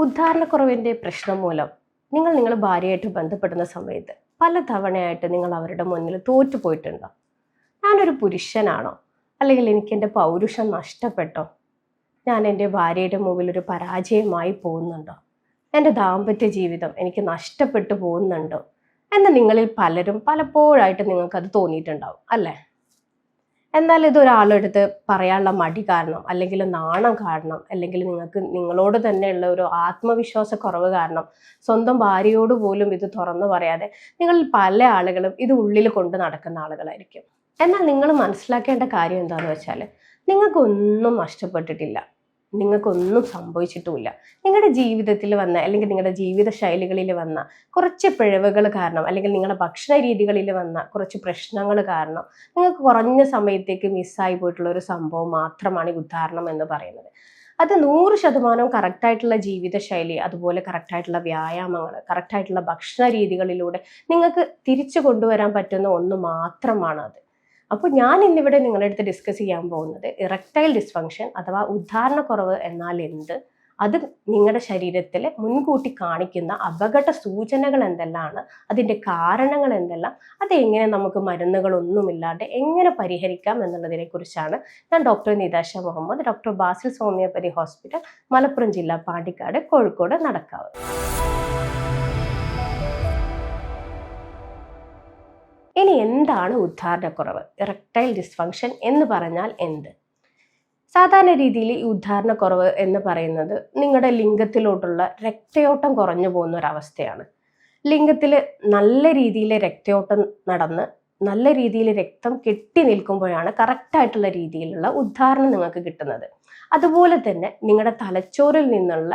ഉദ്ധാരണക്കുറവിൻ്റെ പ്രശ്നം മൂലം നിങ്ങളുടെ ഭാര്യയായിട്ട് ബന്ധപ്പെടുന്ന സമയത്ത് പല തവണയായിട്ട് നിങ്ങൾ അവരുടെ മുന്നിൽ തോറ്റുപോയിട്ടുണ്ടോ? ഞാനൊരു പുരുഷനാണോ? അല്ലെങ്കിൽ എനിക്ക് എൻ്റെ പൗരുഷം നഷ്ടപ്പെട്ടോ? ഞാൻ എൻ്റെ ഭാര്യയുടെ മുമ്പിൽ ഒരു പരാജയമായി പോകുന്നുണ്ടോ? എൻ്റെ ദാമ്പത്യ ജീവിതം എനിക്ക് നഷ്ടപ്പെട്ടു പോകുന്നുണ്ടോ എന്ന് നിങ്ങളിൽ പലരും പലപ്പോഴായിട്ട് നിങ്ങൾക്കത് തോന്നിയിട്ടുണ്ടാവും അല്ലേ? എന്നാൽ ഇതൊരാളെടുത്ത് പറയാനുള്ള മടി കാരണം, അല്ലെങ്കിൽ നാണം കാരണം, അല്ലെങ്കിൽ നിങ്ങൾക്ക് നിങ്ങളോട് തന്നെയുള്ള ഒരു ആത്മവിശ്വാസക്കുറവ് കാരണം സ്വന്തം ഭാര്യയോട് പോലും ഇത് തുറന്നു പറയാതെ നിങ്ങളിൽ പല ആളുകളും ഇത് ഉള്ളിൽ കൊണ്ട് നടക്കുന്ന ആളുകളായിരിക്കും. എന്നാൽ നിങ്ങൾ മനസ്സിലാക്കേണ്ട കാര്യം എന്താണെന്ന് വെച്ചാൽ, നിങ്ങൾക്കൊന്നും നഷ്ടപ്പെട്ടിട്ടില്ല, നിങ്ങൾക്കൊന്നും സംഭവിച്ചിട്ടുമില്ല. നിങ്ങളുടെ ജീവിതത്തിൽ വന്ന, അല്ലെങ്കിൽ നിങ്ങളുടെ ജീവിത ശൈലികളിൽ വന്ന കുറച്ച് പിഴവുകൾ കാരണം, അല്ലെങ്കിൽ നിങ്ങളുടെ ഭക്ഷണ രീതികളിൽ വന്ന കുറച്ച് പ്രശ്നങ്ങൾ കാരണം നിങ്ങൾക്ക് കുറഞ്ഞ സമയത്തേക്ക് മിസ്സായി പോയിട്ടുള്ള ഒരു സംഭവം മാത്രമാണ് ഈ ഉദാഹരണം എന്ന് പറയുന്നത്. അത് 100% കറക്റ്റായിട്ടുള്ള ജീവിതശൈലി, അതുപോലെ കറക്റ്റായിട്ടുള്ള വ്യായാമങ്ങൾ, കറക്റ്റായിട്ടുള്ള ഭക്ഷണ രീതികളിലൂടെ നിങ്ങൾക്ക് തിരിച്ചു കൊണ്ടുവരാൻ പറ്റുന്ന ഒന്ന് മാത്രമാണ് അത്. അപ്പോൾ ഞാൻ ഇന്നിവിടെ നിങ്ങളുടെ അടുത്ത് ഡിസ്കസ് ചെയ്യാൻ പോകുന്നത് ഇറക്ടൈൽ ഡിസ്ഫങ്ഷൻ അഥവാ ഉദ്ധാരണക്കുറവ് എന്നാൽ എന്ത്, അത് നിങ്ങളുടെ ശരീരത്തിൽ മുൻകൂട്ടി കാണിക്കുന്ന അപകട സൂചനകൾ എന്തെല്ലാമാണ്, അതിൻ്റെ കാരണങ്ങൾ എന്തെല്ലാം, അതെങ്ങനെ നമുക്ക് മരുന്നുകളൊന്നുമില്ലാതെ എങ്ങനെ പരിഹരിക്കാം എന്നുള്ളതിനെ കുറിച്ചാണ് ഞാൻ doctor Nitasha Muhammad, doctor Basil's homoeopathy hospital, Malappuram ജില്ല, പാണ്ടിക്കാട്, കോഴിക്കോട്, നടക്കാവ്. ഇനി എന്താണ് ഉദ്ധാരണക്കുറവ്? ഇറക്ടൈൽ ഡിസ്ഫങ്ഷൻ എന്ന് പറഞ്ഞാൽ എന്ത്? സാധാരണ രീതിയിൽ ഈ ഉദ്ധാരണക്കുറവ് എന്ന് പറയുന്നത് നിങ്ങളുടെ ലിംഗത്തിലോട്ടുള്ള രക്തയോട്ടം കുറഞ്ഞു പോകുന്ന ഒരവസ്ഥയാണ്. ലിംഗത്തിൽ നല്ല രീതിയിൽ രക്തയോട്ടം നടന്ന് നല്ല രീതിയിൽ രക്തം കെട്ടി നിൽക്കുമ്പോഴാണ് കറക്റ്റായിട്ടുള്ള രീതിയിലുള്ള ഉദ്ധാരണം നിങ്ങൾക്ക് കിട്ടുന്നത്. അതുപോലെ തന്നെ നിങ്ങളുടെ തലച്ചോറിൽ നിന്നുള്ള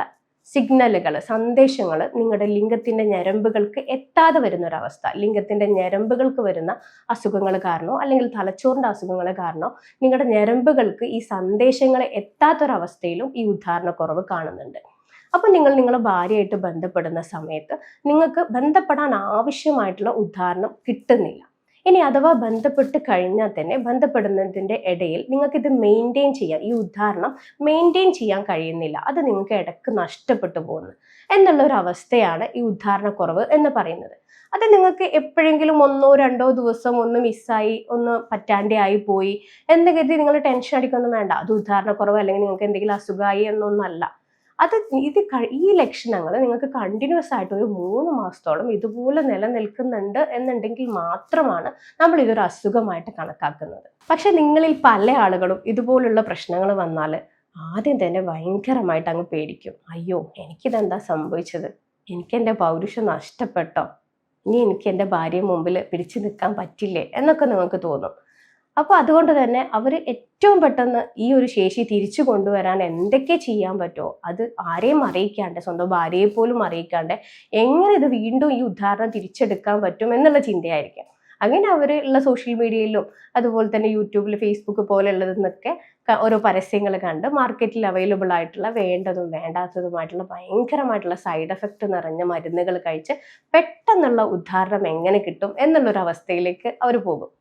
സിഗ്നലുകൾ, സന്ദേശങ്ങൾ നിങ്ങളുടെ ലിംഗത്തിൻ്റെ ഞരമ്പുകൾക്ക് എത്താതെ വരുന്ന ഒരവസ്ഥ, ലിംഗത്തിൻ്റെ ഞരമ്പുകൾക്ക് വരുന്ന അസുഖങ്ങൾ കാരണമോ അല്ലെങ്കിൽ തലച്ചോറിൻ്റെ അസുഖങ്ങൾ കാരണമോ നിങ്ങളുടെ ഞരമ്പുകൾക്ക് ഈ സന്ദേശങ്ങൾ എത്താത്തൊരവസ്ഥയിലും ഈ ഉദ്ധാരണക്കുറവ് കാണുന്നുണ്ട്. അപ്പോൾ നിങ്ങളുടെ ഭാര്യയായിട്ട് ബന്ധപ്പെടുന്ന സമയത്ത് നിങ്ങൾക്ക് ബന്ധപ്പെടാൻ ആവശ്യമായിട്ടുള്ള ഉദ്ധാരണം കിട്ടുന്നില്ല. ഇനി അഥവാ ബന്ധപ്പെട്ട് കഴിഞ്ഞാൽ തന്നെ ബന്ധപ്പെടുന്നതിൻ്റെ ഇടയിൽ നിങ്ങൾക്കിത് മെയിൻറ്റെയിൻ ചെയ്യാൻ, ഈ ഉദ്ധാരണം മെയിൻറ്റെയിൻ ചെയ്യാൻ കഴിയുന്നില്ല, അത് നിങ്ങൾക്ക് ഇടയ്ക്ക് നഷ്ടപ്പെട്ടു പോകുന്നു എന്നുള്ളൊരു അവസ്ഥയാണ് ഈ ഉദ്ധാരണക്കുറവ് എന്ന് പറയുന്നത്. അത് നിങ്ങൾക്ക് എപ്പോഴെങ്കിലും 1-2 ദിവസം ഒന്ന് മിസ്സായി, ഒന്ന് പറ്റാണ്ടേ ആയി പോയി എന്ന് കരുതി നിങ്ങൾ ടെൻഷൻ അടിക്കൊന്നും വേണ്ട. അത് ഉദ്ധാരണക്കുറവ് അല്ലെങ്കിൽ നിങ്ങൾക്ക് എന്തെങ്കിലും അസുഖമായി എന്നൊന്നല്ല. ഈ ലക്ഷണങ്ങൾ നിങ്ങൾക്ക് കണ്ടിന്യൂസ് ആയിട്ട് ഒരു 3 മാസത്തോളം ഇതുപോലെ നിലനിൽക്കുന്നുണ്ട് എന്നുണ്ടെങ്കിൽ മാത്രമാണ് നമ്മൾ ഇതൊരു അസുഖമായിട്ട് കണക്കാക്കുന്നത്. പക്ഷെ നിങ്ങളിൽ പല ആളുകളും ഇതുപോലുള്ള പ്രശ്നങ്ങൾ വന്നാൽ ആദ്യം തന്നെ ഭയങ്കരമായിട്ട് അങ്ങ് പേടിക്കും. അയ്യോ, എനിക്കിതെന്താ സംഭവിച്ചത്? എനിക്കെൻ്റെ പൗരുഷം നഷ്ടപ്പെട്ടോ? ഇനി എനിക്ക് എൻ്റെ ഭാര്യയെ മുമ്പിൽ പിടിച്ചു നിൽക്കാൻ പറ്റില്ലേ എന്നൊക്കെ നിങ്ങൾക്ക് തോന്നും. അപ്പോൾ അതുകൊണ്ട് തന്നെ അവർ ഏറ്റവും പെട്ടെന്ന് ഈ ഒരു ശേഷി തിരിച്ചു കൊണ്ടുവരാൻ എന്തൊക്കെ ചെയ്യാൻ പറ്റുമോ അത് ആരെയും അറിയിക്കാണ്ട്, സ്വന്തം ഭാര്യയെ പോലും അറിയിക്കാണ്ട് എങ്ങനെ ഇത് വീണ്ടും ഈ ഉദാഹരണം തിരിച്ചെടുക്കാൻ പറ്റും എന്നുള്ള ചിന്തയായിരിക്കും. അങ്ങനെ അവരുള്ള സോഷ്യൽ മീഡിയയിലും അതുപോലെ തന്നെ യൂട്യൂബിൽ, ഫേസ്ബുക്ക് പോലെയുള്ളതെന്നൊക്കെ ഓരോ പരസ്യങ്ങൾ കണ്ട് മാർക്കറ്റിൽ അവൈലബിൾ ആയിട്ടുള്ള വേണ്ടതും വേണ്ടാത്തതുമായിട്ടുള്ള ഭയങ്കരമായിട്ടുള്ള സൈഡ് എഫക്റ്റ് നിറഞ്ഞ മരുന്നുകൾ കഴിച്ച് പെട്ടെന്നുള്ള ഉദാഹരണം എങ്ങനെ കിട്ടും എന്നുള്ളൊരു അവസ്ഥയിലേക്ക് അവർ പോകും.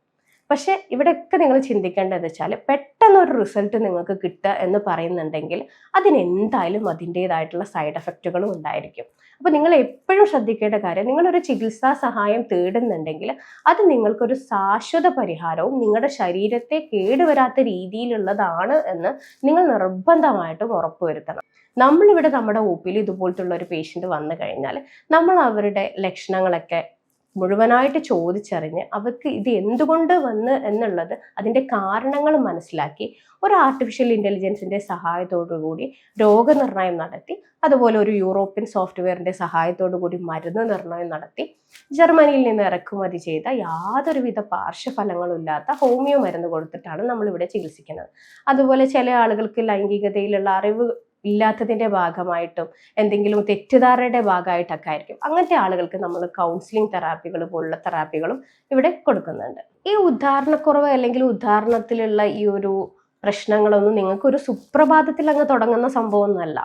പക്ഷെ ഇവിടെയൊക്കെ നിങ്ങൾ ചിന്തിക്കേണ്ടത് വെച്ചാൽ, പെട്ടെന്നൊരു റിസൾട്ട് നിങ്ങൾക്ക് കിട്ടുക എന്ന് പറയുന്നുണ്ടെങ്കിൽ അതിനെന്തായാലും അതിൻ്റെതായിട്ടുള്ള സൈഡ് എഫക്റ്റുകളും ഉണ്ടായിരിക്കും. അപ്പോൾ നിങ്ങൾ എപ്പോഴും ശ്രദ്ധിക്കേണ്ട കാര്യം, നിങ്ങളൊരു ചികിത്സാ സഹായം തേടുന്നുണ്ടെങ്കിൽ അത് നിങ്ങൾക്കൊരു ശാശ്വത പരിഹാരവും നിങ്ങളുടെ ശരീരത്തെ കേടുവരാത്ത രീതിയിലുള്ളതാണ് എന്ന് നിങ്ങൾ നിർബന്ധമായിട്ടും ഉറപ്പുവരുത്തണം. നമ്മളിവിടെ നമ്മുടെ ഒപിയിൽ ഇതുപോലത്തുള്ള ഒരു പേഷ്യൻ്റ് വന്നു കഴിഞ്ഞാൽ നമ്മൾ അവരുടെ ലക്ഷണങ്ങളൊക്കെ മുഴുവനായിട്ട് ചോദിച്ചറിഞ്ഞ് അവർക്ക് ഇത് എന്തുകൊണ്ട് വന്ന് എന്നുള്ളത്, അതിൻ്റെ കാരണങ്ങൾ മനസ്സിലാക്കി ഒരു ആർട്ടിഫിഷ്യൽ ഇൻ്റലിജൻസിൻ്റെ സഹായത്തോടു കൂടി രോഗനിർണയം നടത്തി, അതുപോലെ ഒരു യൂറോപ്യൻ സോഫ്റ്റ്വെയറിൻ്റെ സഹായത്തോടു കൂടി മരുന്ന് നിർണയം നടത്തി, ജർമ്മനിയിൽ നിന്ന് ഇറക്കുമതി ചെയ്ത യാതൊരുവിധ പാർശ്വഫലങ്ങളും ഇല്ലാത്ത ഹോമിയോ മരുന്ന് കൊടുത്തിട്ടാണ് നമ്മളിവിടെ ചികിത്സിക്കുന്നത്. അതുപോലെ ചില ആളുകൾക്ക് ലൈംഗികതയിലുള്ള അറിവ് ഇല്ലാത്തതിൻ്റെ ഭാഗമായിട്ടും എന്തെങ്കിലും തെറ്റിദ്ധാരണയുടെ ഭാഗമായിട്ടൊക്കെ ആയിരിക്കും. അങ്ങനത്തെ ആളുകൾക്ക് നമ്മൾ കൗൺസിലിംഗ് തെറാപ്പികൾ പോലുള്ള തെറാപ്പികളും ഇവിടെ കൊടുക്കുന്നുണ്ട്. ഈ ഉദാഹരണക്കുറവ് അല്ലെങ്കിൽ ഉദാഹരണത്തിലുള്ള ഈ ഒരു പ്രശ്നങ്ങളൊന്നും നിങ്ങൾക്കൊരു സുപ്രഭാതത്തിൽ അങ്ങ് തുടങ്ങുന്ന സംഭവമൊന്നുമല്ല.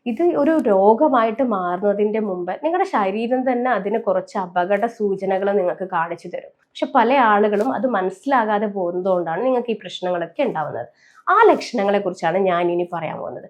ഇത് ഒരു രോഗമായിട്ട് മാറുന്നതിൻ്റെ മുമ്പ് നിങ്ങളുടെ ശരീരം തന്നെ അതിന് കുറച്ച് അപകട സൂചനകൾ നിങ്ങൾക്ക് കാണിച്ചു തരും. പക്ഷെ പല ആളുകളും അത് മനസ്സിലാകാതെ പോകുന്നതുകൊണ്ടാണ് നിങ്ങൾക്ക് ഈ പ്രശ്നങ്ങളൊക്കെ ഉണ്ടാവുന്നത്. ആ ലക്ഷണങ്ങളെ കുറിച്ചാണ് ഞാൻ ഇനി പറയാൻ പോകുന്നത്.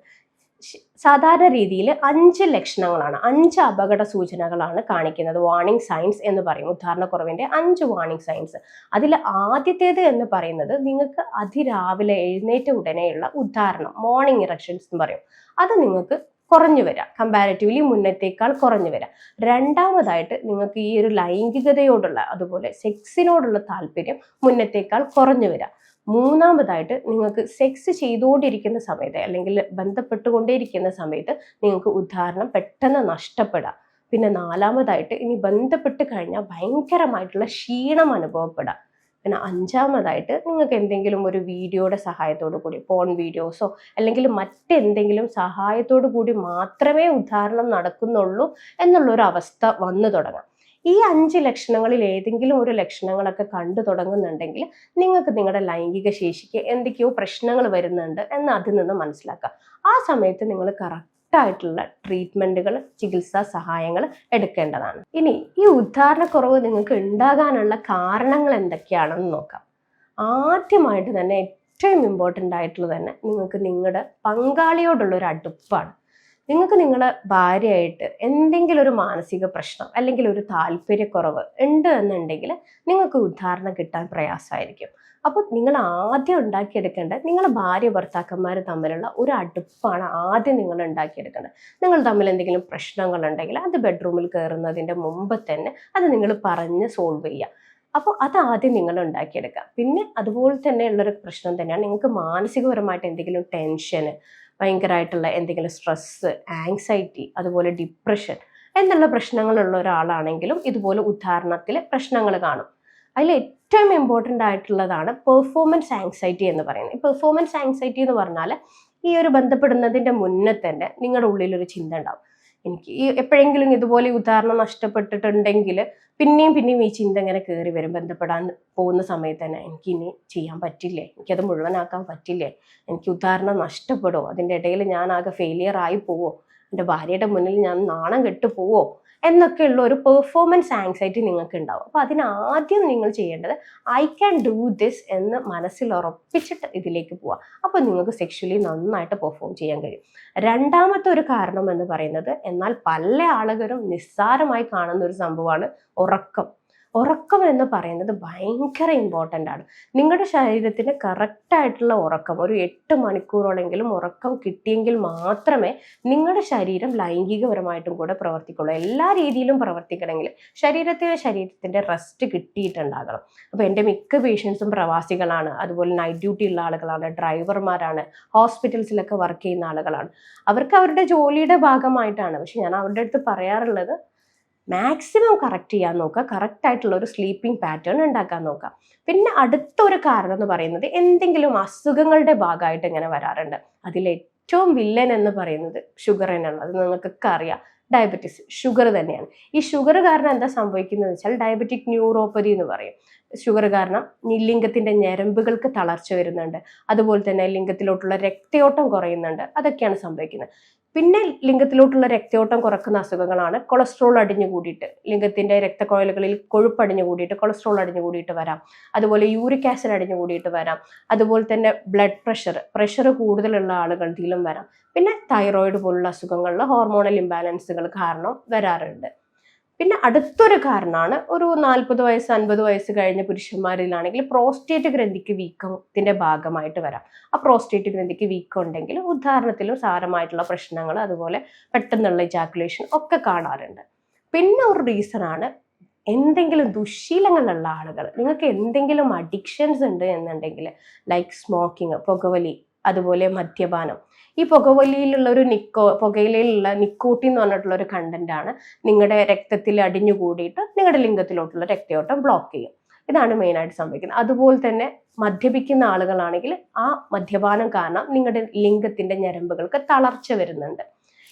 സാധാരണ രീതിയിൽ 5 ലക്ഷണങ്ങളാണ്, 5 അപകട സൂചനകളാണ് കാണിക്കുന്നത്. വാർണിംഗ് സൈൻസ് എന്ന് പറയും, ഉദ്ധാരണക്കുറവിന്റെ 5 വാർണിംഗ് സൈൻസ്. അതിൽ ആദ്യത്തേത് എന്ന് പറയുന്നത് നിങ്ങൾക്ക് അതിരാവിലെ എഴുന്നേറ്റ ഉടനെയുള്ള ഉദ്ധാരണം, മോർണിംഗ് ഇറക്ഷൻസ് എന്ന് പറയും. അത് നിങ്ങൾക്ക് കുറഞ്ഞു വരാം, കമ്പാരിറ്റീവ്ലി മുന്നത്തേക്കാൾ കുറഞ്ഞു വരാം. രണ്ടാമതായിട്ട് നിങ്ങൾക്ക് ഈ ഒരു ലൈംഗികതയോടുള്ള അതുപോലെ സെക്സിനോടുള്ള താല്പര്യം മുന്നത്തേക്കാൾ കുറഞ്ഞു വരാം. മൂന്നാമതായിട്ട് നിങ്ങൾക്ക് സെക്സ് ചെയ്തുകൊണ്ടിരിക്കുന്ന സമയത്ത് അല്ലെങ്കിൽ ബന്ധപ്പെട്ടുകൊണ്ടേയിരിക്കുന്ന സമയത്ത് നിങ്ങൾക്ക് ഉദ്ധാരണം പെട്ടെന്ന് നഷ്ടപ്പെടാം. പിന്നെ നാലാമതായിട്ട് ഇനി ബന്ധപ്പെട്ട് കഴിഞ്ഞാൽ ഭയങ്കരമായിട്ടുള്ള ക്ഷീണം അനുഭവപ്പെടാം. പിന്നെ അഞ്ചാമതായിട്ട് നിങ്ങൾക്ക് എന്തെങ്കിലും ഒരു വീഡിയോയുടെ സഹായത്തോടു കൂടി, പോൺ വീഡിയോസോ അല്ലെങ്കിൽ മറ്റെന്തെങ്കിലും സഹായത്തോടു കൂടി മാത്രമേ ഉദ്ധാരണം നടക്കുന്നുള്ളൂ എന്നുള്ളൊരു അവസ്ഥ വന്നു തുടങ്ങാം. ഈ 5 ലക്ഷണങ്ങളിൽ ഏതെങ്കിലും ഒരു ലക്ഷണങ്ങളൊക്കെ കണ്ടു തുടങ്ങുന്നുണ്ടെങ്കിൽ നിങ്ങൾക്ക് നിങ്ങളുടെ ലൈംഗിക ശേഷിക്ക് എന്തൊക്കെയോ പ്രശ്നങ്ങൾ വരുന്നുണ്ട് എന്ന് അതിൽ നിന്ന് മനസ്സിലാക്കുക. ആ സമയത്ത് നിങ്ങൾ കറക്റ്റായിട്ടുള്ള ട്രീറ്റ്മെന്റുകൾ, ചികിത്സാ സഹായങ്ങൾ എടുക്കേണ്ടതാണ്. ഇനി ഈ ഉദ്ധാരണക്കുറവ് നിങ്ങൾക്ക് ഉണ്ടാകാനുള്ള കാരണങ്ങൾ എന്തൊക്കെയാണെന്ന് നോക്കാം. ആദ്യമായിട്ട് തന്നെ ഏറ്റവും ഇമ്പോർട്ടൻ്റ് ആയിട്ടുള്ളത് തന്നെ നിങ്ങൾക്ക് നിങ്ങളുടെ പങ്കാളിയോടുള്ള ഒരു അടുപ്പാണ്. നിങ്ങൾക്ക് നിങ്ങളുടെ ഭാര്യയായിട്ട് എന്തെങ്കിലും ഒരു മാനസിക പ്രശ്നം അല്ലെങ്കിൽ ഒരു താല്പര്യക്കുറവ് ഉണ്ട് എന്നുണ്ടെങ്കിൽ നിങ്ങൾക്ക് ഉദ്ധാരണം കിട്ടാൻ പ്രയാസമായിരിക്കും. അപ്പോൾ നിങ്ങൾ ആദ്യം ഉണ്ടാക്കിയെടുക്കേണ്ടത് നിങ്ങളുടെ ഭാര്യ ഭർത്താക്കന്മാർ തമ്മിലുള്ള ഒരു അടുപ്പാണ് ആദ്യം നിങ്ങൾ ഉണ്ടാക്കിയെടുക്കേണ്ടത്. നിങ്ങൾ തമ്മിൽ എന്തെങ്കിലും പ്രശ്നങ്ങളുണ്ടെങ്കിൽ അത് ബെഡ്റൂമിൽ കയറുന്നതിൻ്റെ മുമ്പ് തന്നെ അത് നിങ്ങൾ പറഞ്ഞ് സോൾവ് ചെയ്യുക. അപ്പോൾ അത് ആദ്യം നിങ്ങൾ ഉണ്ടാക്കിയെടുക്കുക. പിന്നെ അതുപോലെ തന്നെ ഉള്ളൊരു പ്രശ്നം തന്നെയാണ് നിങ്ങൾക്ക് മാനസികപരമായിട്ട് എന്തെങ്കിലും ടെൻഷന്, ഭയങ്കരമായിട്ടുള്ള എന്തെങ്കിലും സ്ട്രെസ്സ്, ആങ്സൈറ്റി, അതുപോലെ ഡിപ്രഷൻ എന്നുള്ള പ്രശ്നങ്ങളുള്ള ഒരാളാണെങ്കിലും ഇതുപോലെ ഉദ്ധാരണത്തിൽ പ്രശ്നങ്ങൾ കാണും. അതിൽ ഏറ്റവും ഇമ്പോർട്ടൻ്റ് ആയിട്ടുള്ളതാണ് പെർഫോമൻസ് ആങ്സൈറ്റി എന്ന് പറയുന്നത്. ഈ പെർഫോമൻസ് ആങ്സൈറ്റി എന്ന് പറഞ്ഞാൽ ഈ ഒരു ബന്ധപ്പെടുന്നതിൻ്റെ മുന്നേ തന്നെ നിങ്ങളുടെ ഉള്ളിലൊരു ചിന്ത ഉണ്ടാവും, എനിക്ക് ഈ എപ്പോഴെങ്കിലും ഇതുപോലെ ഉദാഹരണം നഷ്ടപ്പെട്ടിട്ടുണ്ടെങ്കിൽ പിന്നെയും ഈ ചിന്ത ഇങ്ങനെ കയറി വരും. ബന്ധപ്പെടാൻ പോകുന്ന സമയത്ത് തന്നെ എനിക്ക് ഇനി ചെയ്യാൻ പറ്റില്ലേ, എനിക്കത് മുഴുവനാക്കാൻ പറ്റില്ലേ, എനിക്ക് ഉദാഹരണം നഷ്ടപ്പെടുമോ, അതിൻ്റെ ഇടയിൽ ഞാൻ ആകെ ഫെയിലിയർ ആയി പോവോ, എൻ്റെ ഭാര്യയുടെ മുന്നിൽ ഞാൻ നാണം കെട്ടു പോവോ എന്നൊക്കെയുള്ള ഒരു പെർഫോമൻസ് ആങ്സൈറ്റി നിങ്ങൾക്ക് ഉണ്ടാവും. അപ്പോൾ അതിനാദ്യം നിങ്ങൾ ചെയ്യേണ്ടത് ഐ ക്യാൻ ഡൂ ദിസ് എന്ന് മനസ്സിൽ ഉറപ്പിച്ചിട്ട് ഇതിലേക്ക് പോവാം. അപ്പോൾ നിങ്ങൾക്ക് സെക്ഷലി നന്നായിട്ട് പെർഫോം ചെയ്യാൻ കഴിയും. രണ്ടാമത്തെ ഒരു കാരണം എന്ന് പറയുന്നത്, എന്നാൽ പല ആളുകളും നിസ്സാരമായി കാണുന്ന ഒരു സംഭവമാണ് ഉറക്കം. ഉറക്കം എന്ന് പറയുന്നത് ഭയങ്കര ഇമ്പോർട്ടൻ്റ് ആണ്. നിങ്ങളുടെ ശരീരത്തിന് കറക്റ്റായിട്ടുള്ള ഉറക്കം, ഒരു 8 മണിക്കൂറോളെങ്കിലും ഉറക്കം കിട്ടിയെങ്കിൽ മാത്രമേ നിങ്ങളുടെ ശരീരം ലൈംഗികപരമായിട്ടും കൂടെ പ്രവർത്തിക്കുള്ളൂ. എല്ലാ രീതിയിലും പ്രവർത്തിക്കണമെങ്കിൽ ശരീരത്തിൻ്റെ റെസ്റ്റ് കിട്ടിയിട്ടുണ്ടാകണം. അപ്പോൾ എൻ്റെ മിക്ക പേഷ്യൻസും പ്രവാസികളാണ്, അതുപോലെ നൈറ്റ് ഡ്യൂട്ടി ഉള്ള ആളുകളാണ്, ഡ്രൈവർമാരാണ്, ഹോസ്പിറ്റൽസിലൊക്കെ വർക്ക് ചെയ്യുന്ന ആളുകളാണ്. അവർക്ക് അവരുടെ ജോലിയുടെ ഭാഗമായിട്ടാണ്. പക്ഷെ ഞാൻ അവരുടെ അടുത്ത് പറയാറുള്ളത്, മാക്സിമം കറക്റ്റ് ചെയ്യാൻ നോക്കുക, കറക്റ്റായിട്ടുള്ള ഒരു സ്ലീപ്പിംഗ് പാറ്റേൺ ഉണ്ടാക്കാൻ നോക്കുക. പിന്നെ അടുത്തൊരു കാരണം എന്ന് പറയുന്നത് എന്തെങ്കിലും അസുഖങ്ങളുടെ ഭാഗമായിട്ട് ഇങ്ങനെ വരാറുണ്ട്. അതിലേറ്റവും വില്ലൻ എന്ന് പറയുന്നത് ഷുഗർ തന്നെയാണ്. അത് നിങ്ങൾക്കൊക്കെ അറിയാം, ഡയബറ്റീസ്, ഷുഗർ തന്നെയാണ്. ഈ ഷുഗർ കാരണം എന്താ സംഭവിക്കുന്നത് വെച്ചാൽ ഡയബറ്റിക് ന്യൂറോപ്പതി എന്ന് പറയും. ഷുഗർ കാരണം ലിംഗത്തിൻ്റെ ഞരമ്പുകൾക്ക് തളർച്ച വരുന്നുണ്ട്, അതുപോലെ തന്നെ ലിംഗത്തിലോട്ടുള്ള രക്തയോട്ടം കുറയുന്നുണ്ട്, അതൊക്കെയാണ് സംഭവിക്കുന്നത്. പിന്നെ ലിംഗത്തിലോട്ടുള്ള രക്തയോട്ടം കുറക്കുന്ന അസുഖങ്ങളാണ് കൊളസ്ട്രോൾ അടിഞ്ഞു കൂടിയിട്ട്, ലിംഗത്തിൻ്റെ രക്തക്കുഴലുകളിൽ കൊഴുപ്പ് അടിഞ്ഞു കൂടിയിട്ട് കൊളസ്ട്രോൾ അടിഞ്ഞു കൂടിയിട്ട് വരാം, അതുപോലെ യൂറിക് ആസിഡ് അടിഞ്ഞു കൂടിയിട്ട് വരാം, അതുപോലെ തന്നെ ബ്ലഡ് പ്രഷർ കൂടുതലുള്ള ആളുകളിലും വരാം. പിന്നെ തൈറോയിഡ് പോലുള്ള അസുഖങ്ങളിൽ ഹോർമോണൽ ഇംബാലൻസുകൾ കാരണം വരാറുണ്ട്. പിന്നെ അടുത്തൊരു കാരണമാണ് ഒരു 40 വയസ്സ് 50 വയസ്സ് കഴിഞ്ഞ പുരുഷന്മാരിലാണെങ്കിൽ പ്രോസ്റ്റേറ്റ് ഗ്രന്ഥിക്ക് വീക്കത്തിൻ്റെ ഭാഗമായിട്ട് വരാം. ആ പ്രോസ്റ്റേറ്റ് ഗ്രന്ഥിക്ക് വീക്കം ഉണ്ടെങ്കിൽ ഉദാഹരണത്തിലും സാരമായിട്ടുള്ള പ്രശ്നങ്ങൾ, അതുപോലെ പെട്ടെന്നുള്ള ഇജാക്കുലേഷൻ ഒക്കെ കാണാറുണ്ട്. പിന്നെ ഒരു റീസണാണ് എന്തെങ്കിലും ദുശ്ശീലങ്ങളുള്ള ആളുകൾ, നിങ്ങൾക്ക് എന്തെങ്കിലും അഡിക്ഷൻസ് ഉണ്ട് എന്നുണ്ടെങ്കിൽ, ലൈക്ക് സ്മോക്കിങ്, പുകവലി, അതുപോലെ മദ്യപാനം. ഈ പുകവലിയിലുള്ള ഒരു പുകയിലുള്ള നിക്കോട്ടിൻ എന്ന് പറഞ്ഞിട്ടുള്ള ഒരു കണ്ടന്റ് ആണ് നിങ്ങളുടെ രക്തത്തിൽ അടിഞ്ഞു കൂടിയിട്ട് നിങ്ങളുടെ ലിംഗത്തിലോട്ടുള്ള രക്തയോട്ടം ബ്ലോക്ക് ചെയ്യും. ഇതാണ് മെയിനായിട്ട് സംഭവിക്കുന്നത്. അതുപോലെ തന്നെ മദ്യപിക്കുന്ന ആളുകളാണെങ്കിൽ ആ മദ്യപാനം കാരണം നിങ്ങളുടെ ലിംഗത്തിന്റെ ഞരമ്പുകൾക്ക് തളർച്ച വരുന്നുണ്ട്.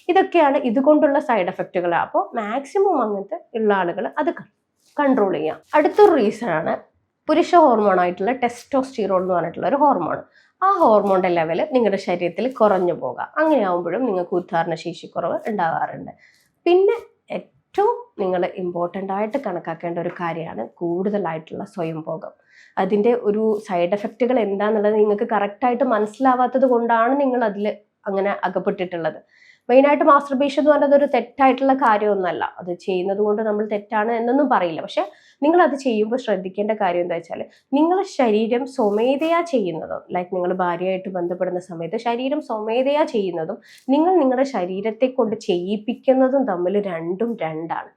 ഇതൊക്കെയാണ് ഇതുകൊണ്ടുള്ള സൈഡ് എഫക്റ്റുകൾ. അപ്പോൾ മാക്സിമം അങ്ങനത്തെ ഉള്ള ആളുകൾ അത് കൺട്രോൾ ചെയ്യാം. അടുത്തൊരു റീസൺ ആണ് പുരുഷ ഹോർമോണായിട്ടുള്ള ടെസ്റ്റോസ്റ്റിറോൺ എന്ന് പറഞ്ഞിട്ടുള്ള ഒരു ഹോർമോൺ. ആ ഹോർമോണിൻ്റെ ലെവൽ നിങ്ങളുടെ ശരീരത്തിൽ കുറഞ്ഞു പോകാം. അങ്ങനെയാവുമ്പോഴും നിങ്ങൾക്ക് ഉദ്ധാരണ ശേഷിക്കുറവ് ഉണ്ടാകാറുണ്ട്. പിന്നെ ഏറ്റവും നിങ്ങൾ ഇമ്പോർട്ടൻ്റ് ആയിട്ട് കണക്കാക്കേണ്ട ഒരു കാര്യമാണ് കൂടുതലായിട്ടുള്ള സ്വയംഭോഗം. അതിൻ്റെ ഒരു സൈഡ് എഫക്റ്റുകൾ എന്താണെന്നുള്ളത് നിങ്ങൾക്ക് കറക്റ്റായിട്ട് മനസ്സിലാവാത്തത് കൊണ്ടാണ് നിങ്ങൾ അതിൽ അങ്ങനെ അകപ്പെട്ടിട്ടുള്ളത്. മെയിനായിട്ട് മാസ്റ്റർബേഷൻ എന്ന് പറയുന്നത് ഒരു തെറ്റായിട്ടുള്ള കാര്യമൊന്നുമല്ല. അത് ചെയ്യുന്നത് കൊണ്ട് നമ്മൾ തെറ്റാണ് എന്നൊന്നും പറയില്ല. പക്ഷെ നിങ്ങൾ അത് ചെയ്യുമ്പോൾ ശ്രദ്ധിക്കേണ്ട കാര്യം എന്താ വെച്ചാൽ, നിങ്ങളുടെ ശരീരം സ്വമേധയാ ചെയ്യുന്നതും, ലൈക്ക് നിങ്ങൾ ഭാര്യയായിട്ട് ബന്ധപ്പെടുന്ന സമയത്ത് ശരീരം സ്വമേധയാ ചെയ്യുന്നതും നിങ്ങളുടെ ശരീരത്തെ കൊണ്ട് ചെയ്യിപ്പിക്കുന്നതും തമ്മിൽ രണ്ടും രണ്ടാണ്.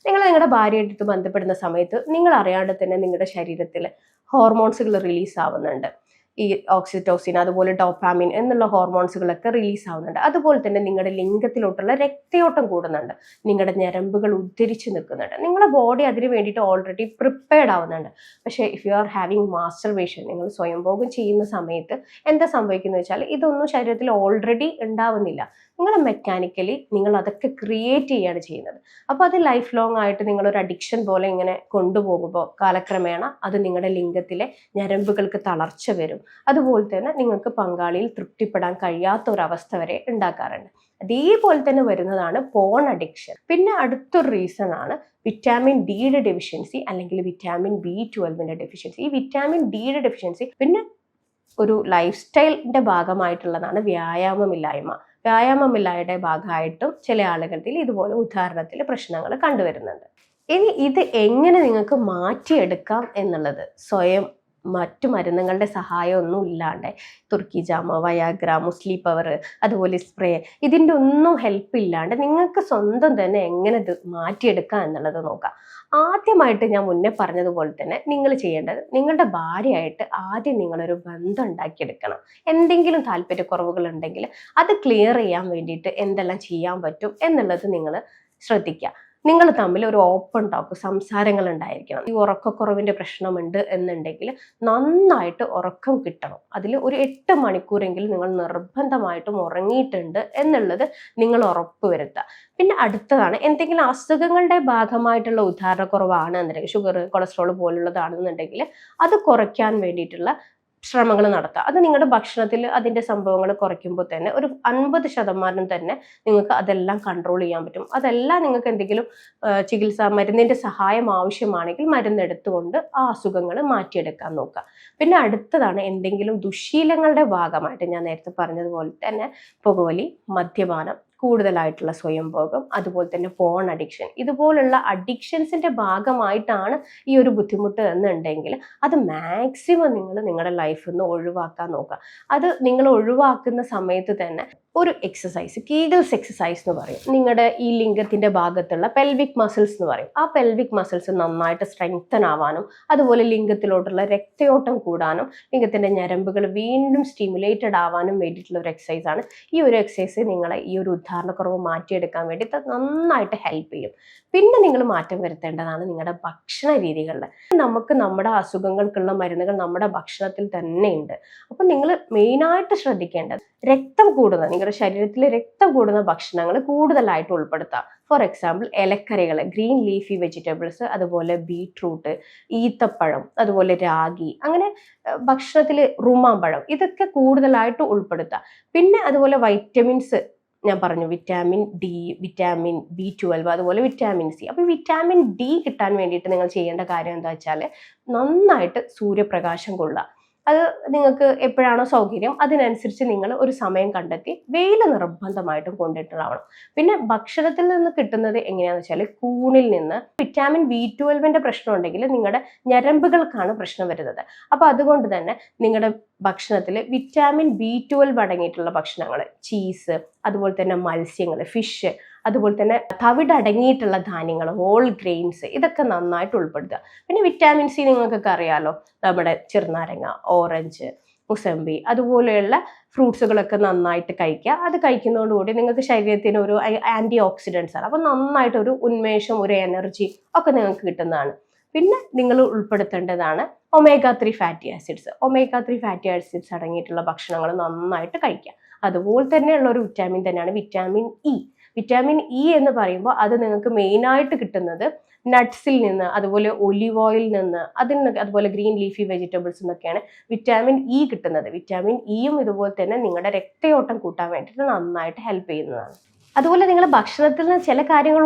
നിങ്ങൾ നിങ്ങളുടെ ഭാര്യയായിട്ട് ബന്ധപ്പെടുന്ന സമയത്ത് നിങ്ങൾ അറിയാണ്ട് തന്നെ നിങ്ങളുടെ ശരീരത്തിൽ ഹോർമോൺസുകൾ റിലീസ് ആവുന്നുണ്ട്. ഈ ഓക്സിറ്റോസിൻ, അതുപോലെ ഡോപ്പാമിൻ എന്നുള്ള ഹോർമോൺസുകളൊക്കെ റിലീസ് ആവുന്നുണ്ട്. അതുപോലെ തന്നെ നിങ്ങളുടെ ലിംഗത്തിലോട്ടുള്ള രക്തയോട്ടം കൂടുന്നുണ്ട്, നിങ്ങളുടെ ഞരമ്പുകൾ ഉദ്ധരിച്ച് നിൽക്കുന്നുണ്ട്. നിങ്ങളുടെ ബോഡി അതിന് വേണ്ടിയിട്ട് ഓൾറെഡി പ്രിപ്പയർഡ് ആവുന്നുണ്ട്. പക്ഷേ if you are having masturbation, നിങ്ങൾ സ്വയംഭോഗം ചെയ്യുന്ന സമയത്ത് എന്താ സംഭവിക്കുന്നത് വെച്ചാൽ, ഇതൊന്നും ശരീരത്തിൽ ഓൾറെഡി ഉണ്ടാവുന്നില്ല. നിങ്ങൾ മെക്കാനിക്കലി നിങ്ങൾ അതൊക്കെ ക്രിയേറ്റ് ചെയ്യുകയാണ് ചെയ്യുന്നത്. അപ്പോൾ അത് ലൈഫ് ലോങ് ആയിട്ട് നിങ്ങളൊരു അഡിക്ഷൻ പോലെ ഇങ്ങനെ കൊണ്ടുപോകുമ്പോൾ കാലക്രമേണ അത് നിങ്ങളുടെ ലിംഗത്തിലെ ഞരമ്പുകൾക്ക് തളർച്ച വരും. അതുപോലെ തന്നെ നിങ്ങൾക്ക് പങ്കാളിയിൽ തൃപ്തിപ്പെടാൻ കഴിയാത്ത ഒരവസ്ഥ വരെ ഉണ്ടാക്കാറുണ്ട്. അതേപോലെ തന്നെ വരുന്നതാണ് പോൺ അഡിക്ഷൻ. പിന്നെ അടുത്തൊരു റീസൺ ആണ് വിറ്റാമിൻ ഡിയുടെ ഡെഫിഷ്യൻസി അല്ലെങ്കിൽ വിറ്റാമിൻ B12 ഡെഫിഷ്യൻസി. ഈ വിറ്റാമിൻ ഡിയുടെ ഡെഫിഷ്യൻസി പിന്നെ ഒരു ലൈഫ് സ്റ്റൈലിന്റെ ഭാഗമായിട്ടുള്ളതാണ് വ്യായാമമില്ലായ്മ. വ്യായാമമില്ലായ്മയുടെ ഭാഗമായിട്ടും ചില ആളുകളിൽ ഇതുപോലെ ഉദാഹരണത്തിൽ പ്രശ്നങ്ങൾ കണ്ടുവരുന്നുണ്ട്. ഇനി ഇത് എങ്ങനെ നിങ്ങൾക്ക് മാറ്റിയെടുക്കാം എന്നുള്ളത്, സ്വയം മറ്റു മരുന്നുകളുടെ സഹായമൊന്നും ഇല്ലാണ്ട്, തുർക്കി ജാമ, വയാഗ്ര, മുസ്ലി പവർ, അതുപോലെ സ്പ്രേ, ഇതിൻ്റെ ഒന്നും ഹെൽപ്പ് ഇല്ലാണ്ട് നിങ്ങൾക്ക് സ്വന്തം തന്നെ എങ്ങനെ ഇത് മാറ്റിയെടുക്കാം എന്നുള്ളത് നോക്കാം. ആദ്യമായിട്ട് ഞാൻ മുന്നേ പറഞ്ഞതുപോലെ തന്നെ നിങ്ങൾ ചെയ്യേണ്ടത്, നിങ്ങളുടെ ഭാര്യയായിട്ട് ആദ്യം നിങ്ങളൊരു ബന്ധം ഉണ്ടാക്കിയെടുക്കണം. എന്തെങ്കിലും താല്പര്യക്കുറവുകൾ ഉണ്ടെങ്കിൽ അത് ക്ലിയർ ചെയ്യാൻ വേണ്ടിയിട്ട് എന്തെല്ലാം ചെയ്യാൻ പറ്റും എന്നുള്ളത് നിങ്ങൾ ശ്രദ്ധിക്കുക. നിങ്ങൾ തമ്മിൽ ഒരു ഓപ്പൺ ടോക്ക്, സംസാരങ്ങൾ ഉണ്ടായിരിക്കണം. ഈ ഉറക്കക്കുറവിൻ്റെ പ്രശ്നമുണ്ട് എന്നുണ്ടെങ്കിൽ നന്നായിട്ട് ഉറക്കം കിട്ടണം. അതിൽ ഒരു 8 മണിക്കൂറെങ്കിലും നിങ്ങൾ നിർബന്ധമായിട്ടും ഉറങ്ങിയിട്ടുണ്ട് എന്നുള്ളത് നിങ്ങൾ ഉറപ്പ് വരുത്തുക. പിന്നെ അടുത്തതാണ്, എന്തെങ്കിലും അസുഖങ്ങളുടെ ഭാഗമായിട്ടുള്ള ഉദാഹരണക്കുറവാണ് എന്നുണ്ടെങ്കിൽ, ഷുഗർ, കൊളസ്ട്രോൾ പോലുള്ളതാണെന്നുണ്ടെങ്കിൽ അത് കുറയ്ക്കാൻ വേണ്ടിയിട്ടുള്ള ശ്രമങ്ങൾ നടത്തുക. അത് നിങ്ങളുടെ ഭക്ഷണത്തിൽ അതിൻ്റെ സംഭവങ്ങൾ കുറയ്ക്കുമ്പോൾ തന്നെ ഒരു 50% തന്നെ നിങ്ങൾക്ക് അതെല്ലാം കൺട്രോൾ ചെയ്യാൻ പറ്റും. അതെല്ലാം നിങ്ങൾക്ക് എന്തെങ്കിലും മരുന്നിൻ്റെ സഹായം ആവശ്യമാണെങ്കിൽ മരുന്നെടുത്തുകൊണ്ട് ആ അസുഖങ്ങൾ മാറ്റിയെടുക്കാൻ നോക്കുക. പിന്നെ അടുത്തതാണ്, എന്തെങ്കിലും ദുശ്ശീലങ്ങളുടെ ഭാഗമായിട്ട് ഞാൻ നേരത്തെ പറഞ്ഞതുപോലെ തന്നെ പുകവലി, മദ്യപാനം, കൂടുതലായിട്ടുള്ള സ്വയംഭോഗം, അതുപോലെ തന്നെ ഫോൺ അഡിക്ഷൻ, ഇതുപോലുള്ള അഡിക്ഷൻസിൻ്റെ ഭാഗമായിട്ടാണ് ഈ ഒരു ബുദ്ധിമുട്ട് എന്നുണ്ടെങ്കിൽ അത് മാക്സിമം നിങ്ങൾ നിങ്ങളുടെ ലൈഫിൽ നിന്ന് ഒഴിവാക്കാൻ നോക്കുക. അത് നിങ്ങൾ ഒഴിവാക്കുന്ന സമയത്ത് തന്നെ ഒരു എക്സസൈസ്, കീഗിൾസ് എക്സസൈസ് എന്ന് പറയും. നിങ്ങളുടെ ഈ ലിംഗത്തിൻ്റെ ഭാഗത്തുള്ള പെൽവിക് മസിൽസ് എന്ന് പറയും. ആ പെൽവിക് മസിൽസ് നന്നായിട്ട് സ്ട്രെങ്തൻ ആവാനും, അതുപോലെ ലിംഗത്തിലോട്ടുള്ള രക്തയോട്ടം കൂടാനും, ലിംഗത്തിൻ്റെ ഞരമ്പുകൾ വീണ്ടും സ്റ്റിമുലേറ്റഡ് ആവാനും വേണ്ടിയിട്ടുള്ള ഒരു എക്സസൈസാണ്. ഈ ഒരു എക്സസൈസ് നിങ്ങളെ ഈ ഒരു ഉദാഹരണക്കുറവ് മാറ്റിയെടുക്കാൻ വേണ്ടിയിട്ട് നന്നായിട്ട് ഹെൽപ്പ് ചെയ്യും. പിന്നെ നിങ്ങൾ മാറ്റം വരുത്തേണ്ടതാണ് നിങ്ങളുടെ ഭക്ഷണ രീതികളിൽ. നമുക്ക് നമ്മുടെ അസുഖങ്ങൾക്കുള്ള മരുന്നുകൾ നമ്മുടെ ഭക്ഷണത്തിൽ തന്നെ ഉണ്ട്. അപ്പം നിങ്ങൾ മെയിനായിട്ട് ശ്രദ്ധിക്കേണ്ടത് രക്തം കൂടുന്ന, നിങ്ങളുടെ ശരീരത്തിൽ രക്തം കൂടുന്ന ഭക്ഷണങ്ങൾ കൂടുതലായിട്ട് ഉൾപ്പെടുത്താം. ഫോർ എക്സാമ്പിൾ ഇലക്കറികൾ, ഗ്രീൻ ലീഫി വെജിറ്റബിൾസ്, അതുപോലെ ബീട്രൂട്ട്, ഈത്തപ്പഴം, അതുപോലെ രാഗി, അങ്ങനെ ഭക്ഷണത്തിൽ റുമാമ്പഴം, ഇതൊക്കെ കൂടുതലായിട്ട് ഉൾപ്പെടുത്താം. പിന്നെ അതുപോലെ വൈറ്റമിൻസ് ഞാൻ പറഞ്ഞു, വിറ്റാമിൻ ഡി, വിറ്റാമിൻ B12, അതുപോലെ വിറ്റാമിൻ സി. അപ്പോൾ വിറ്റാമിൻ ഡി കിട്ടാൻ വേണ്ടിയിട്ട് നിങ്ങൾ ചെയ്യേണ്ട കാര്യം എന്താ വെച്ചാൽ, നന്നായിട്ട് സൂര്യപ്രകാശം കൊള്ളുക. അത് നിങ്ങൾക്ക് എപ്പോഴാണോ സൗകര്യം അതിനനുസരിച്ച് നിങ്ങൾ ഒരു സമയം കണ്ടെത്തി വെയിൽ നിർബന്ധമായിട്ടും കൊണ്ടിട്ടുണ്ടാവണം. പിന്നെ ഭക്ഷണത്തിൽ നിന്ന് കിട്ടുന്നത് എങ്ങനെയാണെന്ന് വെച്ചാൽ, കൂണിൽ നിന്ന് വിറ്റാമിൻ B12 പ്രശ്നം ഉണ്ടെങ്കിൽ നിങ്ങളുടെ ഞരമ്പുകൾക്കാണ് പ്രശ്നം വരുന്നത്. അപ്പോൾ അതുകൊണ്ട് തന്നെ നിങ്ങളുടെ ഭക്ഷണത്തിൽ വിറ്റാമിൻ B12 അടങ്ങിയിട്ടുള്ള ഭക്ഷണങ്ങൾ, ചീസ്, അതുപോലെ തന്നെ മത്സ്യങ്ങൾ, ഫിഷ്, അതുപോലെ തന്നെ തവിടടങ്ങിയിട്ടുള്ള ധാന്യങ്ങൾ, ഹോൾ ഗ്രെയിൻസ്, ഇതൊക്കെ നന്നായിട്ട് ഉൾപ്പെടുത്തുക. പിന്നെ വിറ്റാമിൻ സി നിങ്ങൾക്കൊക്കെ അറിയാലോ, നമ്മുടെ ചെറുനാരങ്ങ, ഓറഞ്ച്, മുസമ്പി, അതുപോലെയുള്ള ഫ്രൂട്ട്സുകളൊക്കെ നന്നായിട്ട് കഴിക്കുക. അത് കഴിക്കുന്നതോടുകൂടി നിങ്ങൾക്ക് ശരീരത്തിന് ഒരു ആൻറ്റി ഓക്സിഡൻസ് ആണ്. അപ്പോൾ നന്നായിട്ടൊരു ഉന്മേഷം, ഒരു എനർജി ഒക്കെ നിങ്ങൾക്ക് കിട്ടുന്നതാണ്. പിന്നെ നിങ്ങൾ ഉൾപ്പെടുത്തേണ്ടതാണ് omega-3 fatty acids. omega-3 fatty acids അടങ്ങിയിട്ടുള്ള ഭക്ഷണങ്ങൾ നന്നായിട്ട് കഴിക്കുക. അതുപോലെ തന്നെയുള്ള ഒരു വിറ്റാമിൻ തന്നെയാണ് വിറ്റാമിൻ ഇ. വിറ്റാമിൻ ഇ എന്ന് പറയുമ്പോൾ അത് നിങ്ങൾക്ക് മെയിനായിട്ട് കിട്ടുന്നത് നട്ട്സിൽ നിന്ന്, അതുപോലെ ഒലിവ് ഓയിൽ നിന്ന്, അതുപോലെ ഗ്രീൻ ലീഫി വെജിറ്റബിൾസ് നിന്നൊക്കെയാണ് വിറ്റാമിൻ ഇ കിട്ടുന്നത്. വിറ്റാമിൻ ഇയും ഇതുപോലെ തന്നെ നിങ്ങളുടെ രക്തയോട്ടം കൂട്ടാൻ വേണ്ടിയിട്ട് നന്നായിട്ട് ഹെൽപ്പ് ചെയ്യുന്നതാണ്. അതുപോലെ നിങ്ങൾ ഭക്ഷണത്തിൽ നിന്ന് ചില കാര്യങ്ങൾ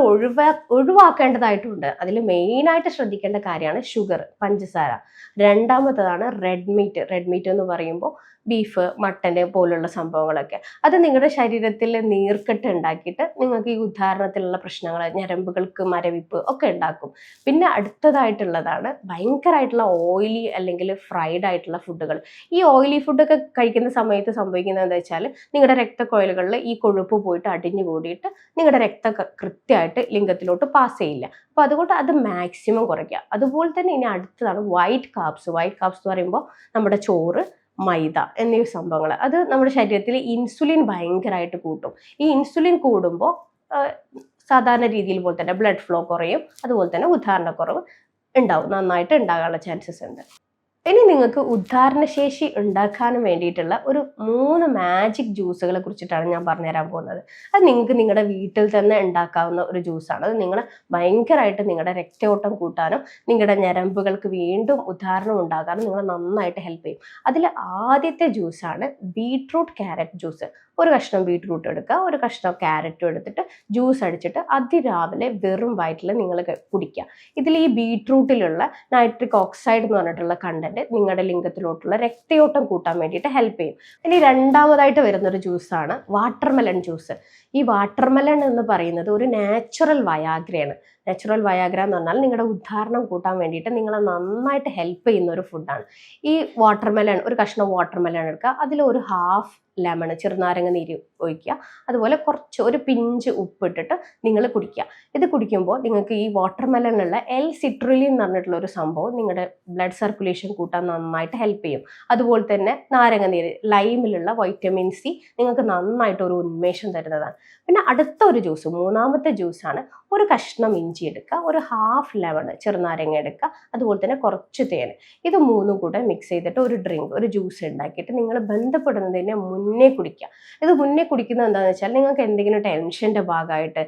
ഒഴിവാക്കേണ്ടതായിട്ടുണ്ട്. അതിൽ മെയിനായിട്ട് ശ്രദ്ധിക്കേണ്ട കാര്യമാണ് ഷുഗർ, പഞ്ചസാര. രണ്ടാമത്തതാണ് റെഡ് മീറ്റ്. റെഡ് മീറ്റ് എന്ന് പറയുമ്പോൾ ബീഫ്, മട്ടന് പോലുള്ള സംഭവങ്ങളൊക്കെ. അത് നിങ്ങളുടെ ശരീരത്തിൽ നീർക്കെട്ട് ഉണ്ടാക്കിയിട്ട് നിങ്ങൾക്ക് ഈ ഉദാഹരണത്തിലുള്ള പ്രശ്നങ്ങൾ, ഞരമ്പുകൾക്ക് മരവിപ്പ് ഒക്കെ ഉണ്ടാക്കും. പിന്നെ അടുത്തതായിട്ടുള്ളതാണ് ഭയങ്കരമായിട്ടുള്ള ഓയിലി അല്ലെങ്കിൽ ഫ്രൈഡ് ആയിട്ടുള്ള ഫുഡുകൾ. ഈ ഓയിലി ഫുഡൊക്കെ കഴിക്കുന്ന സമയത്ത് സംഭവിക്കുന്നത് എന്താ വെച്ചാൽ നിങ്ങളുടെ രക്തക്കൊഴലുകളിൽ ഈ കൊഴുപ്പ് പോയിട്ട് അടിഞ്ഞു കൂടിയിട്ട് നിങ്ങളുടെ രക്തം കൃത്യമായിട്ട് ലിംഗത്തിലോട്ട് പാസ് ചെയ്യില്ല. അപ്പോൾ അതുകൊണ്ട് അത് മാക്സിമം കുറയ്ക്കുക. അതുപോലെ തന്നെ ഇനി അടുത്തതാണ് വൈറ്റ് കാർബ്സ്. വൈറ്റ് കാർബ്സ് എന്ന് പറയുമ്പോൾ നമ്മുടെ ചോറ്, മൈദ എന്നീ സംഭവങ്ങൾ. അത് നമ്മുടെ ശരീരത്തിൽ ഇൻസുലിൻ ഭയങ്കരമായിട്ട് കൂട്ടും. ഈ ഇൻസുലിൻ കൂടുമ്പോൾ സാധാരണ രീതിയിൽ പോലെ തന്നെ ബ്ലഡ് ഫ്ലോ കുറയും. അതുപോലെ തന്നെ ഉദാഹരണക്കുറവ് ഉണ്ടാവും, നന്നായിട്ട് ഉണ്ടാകാനുള്ള ചാൻസസ് ഉണ്ട്. ഇനി നിങ്ങൾക്ക് ഉദ്ധാരണശേഷി ഉണ്ടാക്കാനും വേണ്ടിയിട്ടുള്ള ഒരു 3 മാജിക് ജ്യൂസുകളെ കുറിച്ചിട്ടാണ് ഞാൻ പറഞ്ഞുതരാൻ പോകുന്നത്. അത് നിങ്ങൾക്ക് നിങ്ങളുടെ വീട്ടിൽ തന്നെ ഉണ്ടാക്കാവുന്ന ഒരു ജ്യൂസാണ്. അത് നിങ്ങൾ ഭയങ്കരമായിട്ട് നിങ്ങളുടെ രക്തയോട്ടം കൂട്ടാനും നിങ്ങളുടെ ഞരമ്പുകൾക്ക് വീണ്ടും ഉദ്ധാരണം ഉണ്ടാകാനും നിങ്ങളെ നന്നായിട്ട് ഹെൽപ്പ് ചെയ്യും. അതിൽ ആദ്യത്തെ ജ്യൂസാണ് ബീട്രൂട്ട് ക്യാരറ്റ് ജ്യൂസ്. ഒരു കഷ്ണം ബീട്രൂട്ട് എടുക്കുക, ഒരു കഷ്ണം ക്യാരറ്റും എടുത്തിട്ട് ജ്യൂസ് അടിച്ചിട്ട് അതിരാവിലെ വെറും വയറ്റിൽ നിങ്ങൾ കുടിക്കുക. ഇതിൽ ഈ ബീട്രൂട്ടിലുള്ള നൈട്രിക് ഓക്സൈഡ് എന്ന് പറഞ്ഞിട്ടുള്ള കണ്ടന്റ് നിങ്ങളുടെ ലിംഗത്തിലോട്ടുള്ള രക്തയോട്ടം കൂട്ടാൻ വേണ്ടിയിട്ട് ഹെൽപ്പ് ചെയ്യും. ഇനി രണ്ടാമതായിട്ട് വരുന്നൊരു ജ്യൂസാണ് വാട്ടർമെലൺ ജ്യൂസ്. ഈ വാട്ടർമെലൺ എന്ന് പറയുന്നത് ഒരു നാച്ചുറൽ വയാഗ്രയാണ്. നാച്ചുറൽ വയാഗ്ര എന്ന് പറഞ്ഞാൽ നിങ്ങളുടെ ഉദ്ധാരണം കൂട്ടാൻ വേണ്ടിയിട്ട് നിങ്ങളെ നന്നായിട്ട് ഹെൽപ്പ് ചെയ്യുന്ന ഒരു ഫുഡാണ്. ഈ വാട്ടർമെലൺ, ഒരു കഷ്ണം വാട്ടർമെലൺ എടുക്കുക, അതിൽ ഒരു ഹാഫ് ലെമൺ, ചെറുനാരങ്ങ നീര് ഒഴിക്കുക, അതുപോലെ കുറച്ച് ഒരു പിഞ്ച് ഉപ്പിട്ടിട്ട് നിങ്ങൾ കുടിക്കുക. ഇത് കുടിക്കുമ്പോൾ നിങ്ങൾക്ക് ഈ വാട്ടർമെലണിലുള്ള സിട്രുലിൻ എന്ന് പറഞ്ഞിട്ടുള്ള ഒരു സംഭവം നിങ്ങളുടെ ബ്ലഡ് സർക്കുലേഷൻ കൂട്ടാൻ നന്നായിട്ട് ഹെൽപ്പ് ചെയ്യും. അതുപോലെ തന്നെ നാരങ്ങ നീര്, ലൈമിലുള്ള വൈറ്റമിൻ സി നിങ്ങൾക്ക് നന്നായിട്ട് ഒരു ഉന്മേഷം തരുന്നതാണ്. പിന്നെ അടുത്ത ഒരു ജ്യൂസ്, മൂന്നാമത്തെ ജ്യൂസാണ് ഒരു കഷ്ണം ഇഞ്ചി എടുക്കുക, ഒരു ഹാഫ് ലെമൺ, ചെറുനാരങ്ങ എടുക്കുക, അതുപോലെ തന്നെ കുറച്ച് തേൻ. ഇത് മൂന്നും കൂടെ മിക്സ് ചെയ്തിട്ട് ഒരു ഡ്രിങ്ക്, ഒരു ജ്യൂസ് ഉണ്ടാക്കിയിട്ട് നിങ്ങൾ ബന്ധപ്പെടുന്നതിന് മുന്നേ കുടിക്കുക. ഇത് മുന്നേ കുടിക്കുന്നത് എന്താണെന്ന് വെച്ചാൽ നിങ്ങൾക്ക് എന്തെങ്കിലും ടെൻഷൻ്റെ ഭാഗമായിട്ട്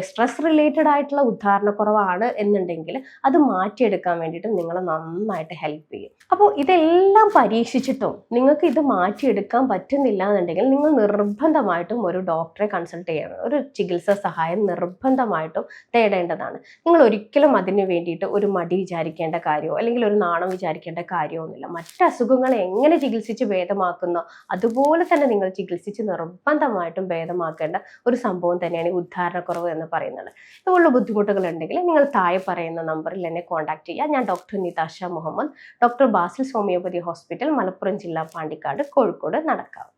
സ്ട്രെസ് റിലേറ്റഡ് ആയിട്ടുള്ള ഉദ്ധാരണക്കുറവാണ് എന്നുണ്ടെങ്കിൽ അത് മാറ്റിയെടുക്കാൻ വേണ്ടിയിട്ട് നിങ്ങളെ നന്നായിട്ട് ഹെൽപ്പ് ചെയ്യും. അപ്പോൾ ഇതെല്ലാം പരീക്ഷിച്ചിട്ടും നിങ്ങൾക്ക് ഇത് മാറ്റിയെടുക്കാൻ പറ്റുന്നില്ല എന്നുണ്ടെങ്കിൽ നിങ്ങൾ നിർബന്ധമായിട്ടും ഒരു ഡോക്ടറെ കൺസൾട്ട് ചെയ്യണം. ഒരു ചികിത്സാ സഹായം നിർബന്ധമായിട്ടും തേടേണ്ടതാണ്. നിങ്ങൾ ഒരിക്കലും അതിന് വേണ്ടിയിട്ട് ഒരു മടി വിചാരിക്കേണ്ട കാര്യമോ അല്ലെങ്കിൽ ഒരു നാണം വിചാരിക്കേണ്ട കാര്യമൊന്നുമില്ല. മറ്റ് അസുഖങ്ങളെ എങ്ങനെ ചികിത്സിച്ച് ഭേദമാക്കുന്നോ അതുപോലെ തന്നെ നിങ്ങൾ ചികിത്സിച്ച് നിർബന്ധമായിട്ടും ഭേദമാക്കേണ്ട ഒരു സംഭവം തന്നെയാണ് ഈ ഉദ്ധാരണക്കുറവ് എന്ന് പറയുന്നത്. ഇതുപോലുള്ള ബുദ്ധിമുട്ടുകൾ ഉണ്ടെങ്കിൽ നിങ്ങൾ താഴെ പറയുന്ന നമ്പറിൽ എന്നെ കോൺടാക്ട് ചെയ്യുക. ഞാൻ doctor Nitasha Muhammad, doctor Basil homoeopathy hospital, Malappuram ജില്ല, പാണ്ടിക്കാട്, കോഴിക്കോട്, നടക്കാവ്.